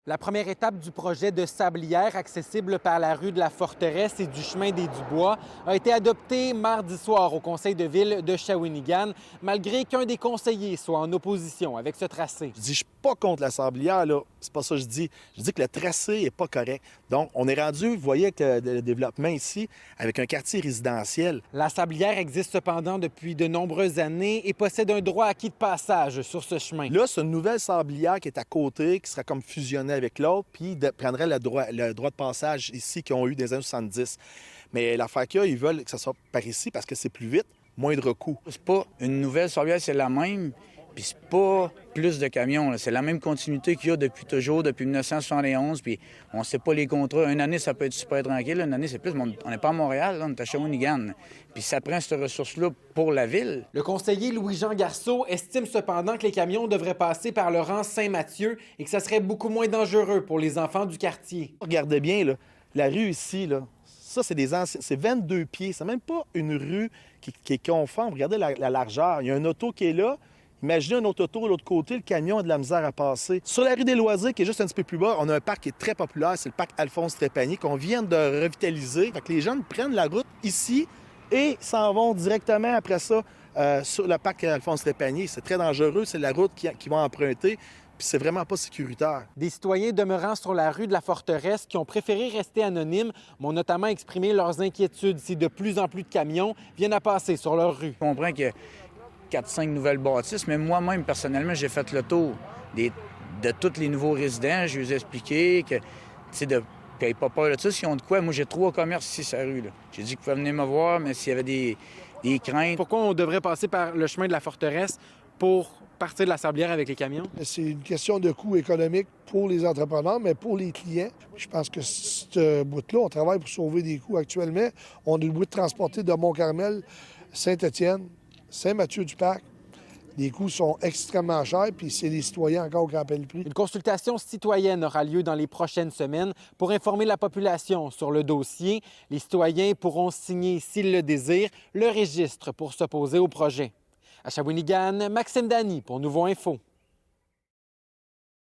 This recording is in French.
La première étape du projet de sablière accessible par la rue de la Forteresse et du chemin des Dubois a été adoptée mardi soir au conseil de ville de Shawinigan, malgré qu'un des conseillers soit en opposition avec ce tracé. Je dis, je suis pas contre la sablière, là. C'est pas ça que je dis. Je dis que le tracé est pas correct. Donc, on est rendu, vous voyez, avec le développement ici, avec un quartier résidentiel. La sablière existe cependant depuis de nombreuses années et possède un droit acquis de passage sur ce chemin. Là, c'est une nouvelle sablière qui est à côté, qui sera comme fusionnée avec l'autre, puis prendrait le droit de passage ici qu'ils ont eu des années 70. Mais l'affaire qu'il y a, ils veulent que ça soit par ici parce que c'est plus vite, moindre coût. C'est pas une nouvelle sablière, c'est la même. Puis c'est pas plus de camions, là. C'est la même continuité qu'il y a depuis toujours, depuis 1971. Puis on sait pas les contrats. Une année, ça peut être super tranquille. Une année, c'est plus. Mais on n'est pas à Montréal, là, on est à Shawinigan. Puis ça prend cette ressource-là pour la ville. Le conseiller Louis-Jean Garceau estime cependant que les camions devraient passer par le rang Saint-Mathieu et que ça serait beaucoup moins dangereux pour les enfants du quartier. Regardez bien, là, la rue ici, là, ça, c'est 22 pieds. C'est même pas une rue qui est conforme. Regardez la largeur. Il y a un auto qui est là. Imaginez un autre auto de l'autre côté, le camion a de la misère à passer. Sur la rue des Loisirs, qui est juste un petit peu plus bas, on a un parc qui est très populaire, c'est le parc Alphonse-Trépanier, qu'on vient de revitaliser. Fait que les jeunes prennent la route ici et s'en vont directement après ça sur le parc Alphonse-Trépanier. C'est très dangereux, c'est la route qu'ils vont emprunter. Puis c'est vraiment pas sécuritaire. Des citoyens demeurant sur la rue de la Forteresse qui ont préféré rester anonymes m'ont notamment exprimé leurs inquiétudes si de plus en plus de camions viennent à passer sur leur rue. Je comprends qu'il y a 4-5 nouvelles bâtisses, mais moi-même, personnellement, j'ai fait le tour de tous les nouveaux résidents. Je lui ai expliqué que, tu sais, de qu'ils n'aient pas peur de ça. S'ils ont de quoi, moi, j'ai 3 commerces ici sur la rue, là. J'ai dit qu'ils pouvaient venir me voir, mais s'il y avait des craintes. Pourquoi on devrait passer par le chemin de la Forteresse pour partir de la sablière avec les camions? C'est une question de coût économique pour les entrepreneurs, mais pour les clients, je pense que ce bout-là, on travaille pour sauver des coûts actuellement. On a le bout de transporter de Mont-Carmel, Saint-Étienne, Saint-Mathieu-du-Parc. Les coûts sont extrêmement chers, puis c'est les citoyens encore qui en paient le prix. Une consultation citoyenne aura lieu dans les prochaines semaines pour informer la population sur le dossier. Les citoyens pourront signer, s'ils le désirent, le registre pour s'opposer au projet. À Shawinigan, Maxime Dany pour Nouveau Info.